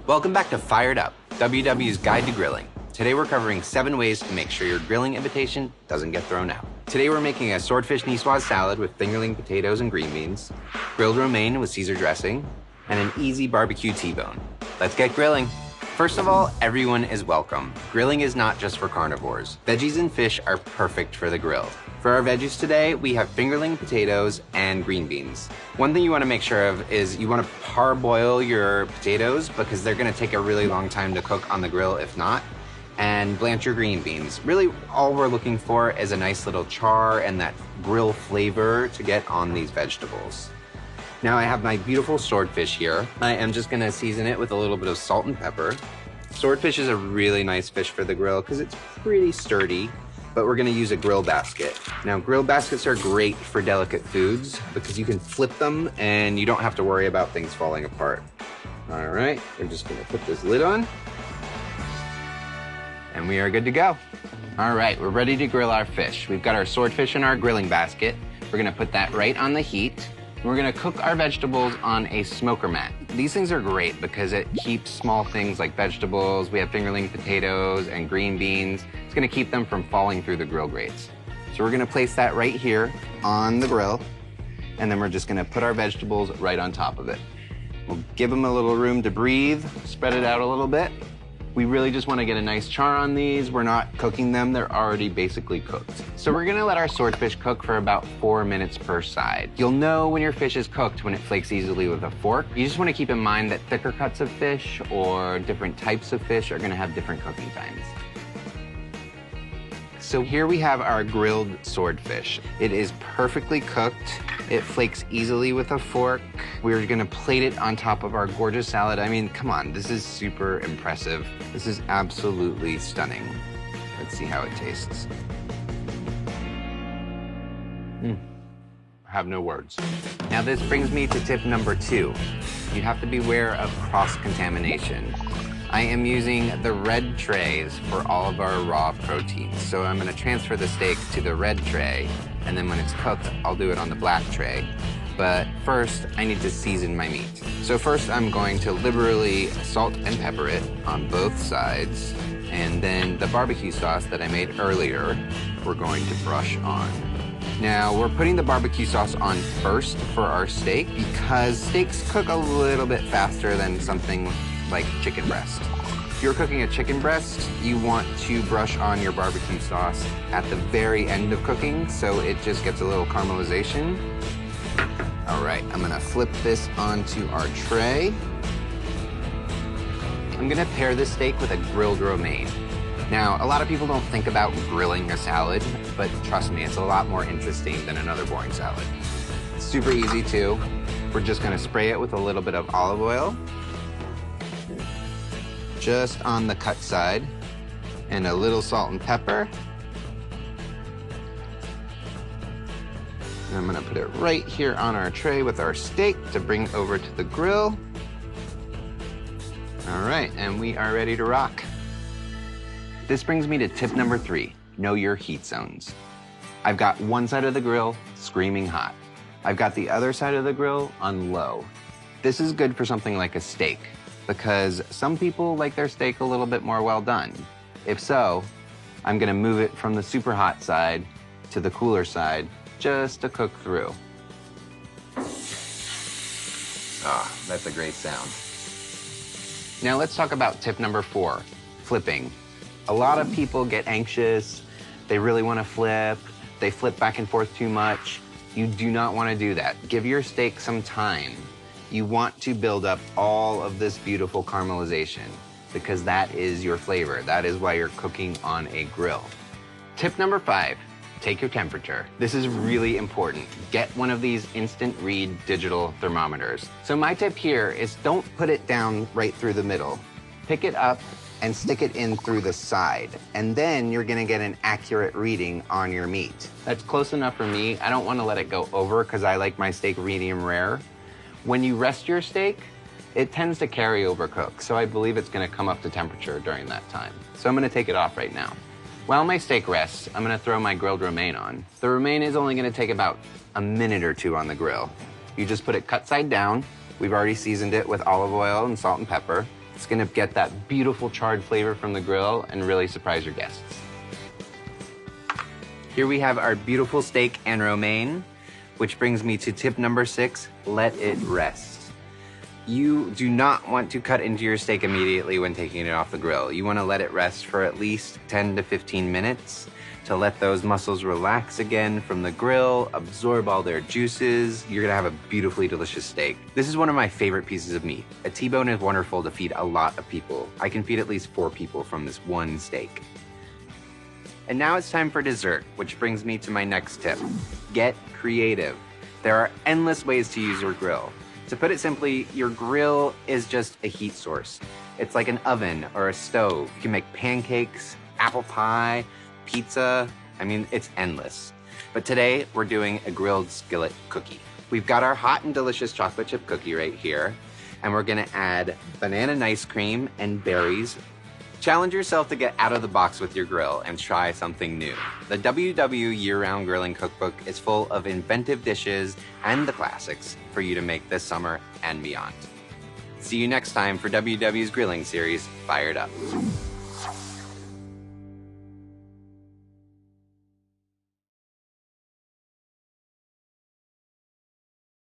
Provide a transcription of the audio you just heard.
Welcome back to Fired Up, WW's Guide to Grilling. Today we're covering 7 ways to make sure your grilling invitation doesn't get thrown out. Today we're making a swordfish niçoise salad with fingerling potatoes and green beans, grilled romaine with Caesar dressing, and an easy barbecue T-bone. Let's get grilling. First of all, everyone is welcome. Grilling is not just for carnivores. Veggies and fish are perfect for the grill. For our veggies today, we have fingerling potatoes and green beans. One thing you want to make sure of is you want to parboil your potatoes because they're going to take a really long time to cook on the grill if not. And blanch your green beans. Really, all we're looking for is a nice little char and that grill flavor to get on these vegetables. Now I have my beautiful swordfish here. I am just gonna season it with a little bit of salt and pepper. Swordfish is a really nice fish for the grill because it's pretty sturdy, but we're gonna use a grill basket. Now grill baskets are great for delicate foods because you can flip them and you don't have to worry about things falling apart. All right, we're just gonna put this lid on and we are good to go. All right, we're ready to grill our fish. We've got our swordfish in our grilling basket. We're gonna put that right on the heat. We're gonna cook our vegetables on a smoker mat. These things are great because it keeps small things like vegetables. We have fingerling potatoes and green beans. It's gonna keep them from falling through the grill grates. So we're gonna place that right here on the grill, and then we're just gonna put our vegetables right on top of it. We'll give them a little room to breathe, spread it out a little bit. We really just want to get a nice char on these. We're not cooking them, they're already basically cooked. So we're gonna let our swordfish cook for about 4 minutes per side. You'll know when your fish is cooked when it flakes easily with a fork. You just want to keep in mind that thicker cuts of fish or different types of fish are gonna have different cooking times. So here we have our grilled swordfish. It is perfectly cooked. It flakes easily with a fork. We're gonna plate it on top of our gorgeous salad. I mean, come on, this is super impressive. This is absolutely stunning. Let's see how it tastes. I have no words. Now this brings me to tip number 2. You have to beware of cross-contamination. I am using the red trays for all of our raw proteins. So I'm gonna transfer the steak to the red tray, and then when it's cooked, I'll do it on the black tray. But first, I need to season my meat. So first, I'm going to liberally salt and pepper it on both sides. And then the barbecue sauce that I made earlier, we're going to brush on. Now, we're putting the barbecue sauce on first for our steak because steaks cook a little bit faster than something like chicken breast. If you're cooking a chicken breast, you want to brush on your barbecue sauce at the very end of cooking so it just gets a little caramelization. All right, I'm gonna flip this onto our tray. I'm gonna pair this steak with a grilled romaine. Now, a lot of people don't think about grilling a salad, but trust me, it's a lot more interesting than another boring salad. It's super easy too. We're just gonna spray it with a little bit of olive oil, just on the cut side, and a little salt and pepper. And I'm gonna put it right here on our tray with our steak to bring over to the grill. All right, and we are ready to rock. This brings me to tip number 3, know your heat zones. I've got one side of the grill screaming hot. I've got the other side of the grill on low. This is good for something like a steak because some people like their steak a little bit more well done. If so, I'm gonna move it from the super hot side to the cooler side just to cook through. Ah, that's a great sound. Now let's talk about tip number 4, flipping. A lot of people get anxious, they really wanna flip, they flip back and forth too much. You do not wanna do that. Give your steak some time. You want to build up all of this beautiful caramelization because that is your flavor. That is why you're cooking on a grill. Tip number 5, take your temperature. This is really important. Get one of these instant read digital thermometers. So my tip here is don't put it down right through the middle. Pick it up and stick it in through the side. And then you're gonna get an accurate reading on your meat. That's close enough for me. I don't wanna let it go over because I like my steak medium rare. When you rest your steak, it tends to carry over cook. So I believe it's gonna come up to temperature during that time. So I'm gonna take it off right now. While my steak rests, I'm gonna throw my grilled romaine on. The romaine is only gonna take about a minute or 2 on the grill. You just put it cut side down. We've already seasoned it with olive oil and salt and pepper. It's gonna get that beautiful charred flavor from the grill and really surprise your guests. Here we have our beautiful steak and romaine, which brings me to tip number 6, let it rest. You do not want to cut into your steak immediately when taking it off the grill. You want to let it rest for at least 10 to 15 minutes to let those muscles relax again from the grill, absorb all their juices. You're gonna have a beautifully delicious steak. This is one of my favorite pieces of meat. A T-bone is wonderful to feed a lot of people. I can feed at least 4 people from this one steak. And now it's time for dessert, which brings me to my next tip. Get creative. There are endless ways to use your grill. To put it simply, your grill is just a heat source. It's like an oven or a stove. You can make pancakes, apple pie, pizza. I mean, it's endless. But today, we're doing a grilled skillet cookie. We've got our hot and delicious chocolate chip cookie right here, and we're gonna add banana ice cream and berries. Challenge yourself to get out of the box with your grill and try something new. The WW Year-Round Grilling Cookbook is full of inventive dishes and the classics for you to make this summer and beyond. See you next time for WW's grilling series, Fired Up.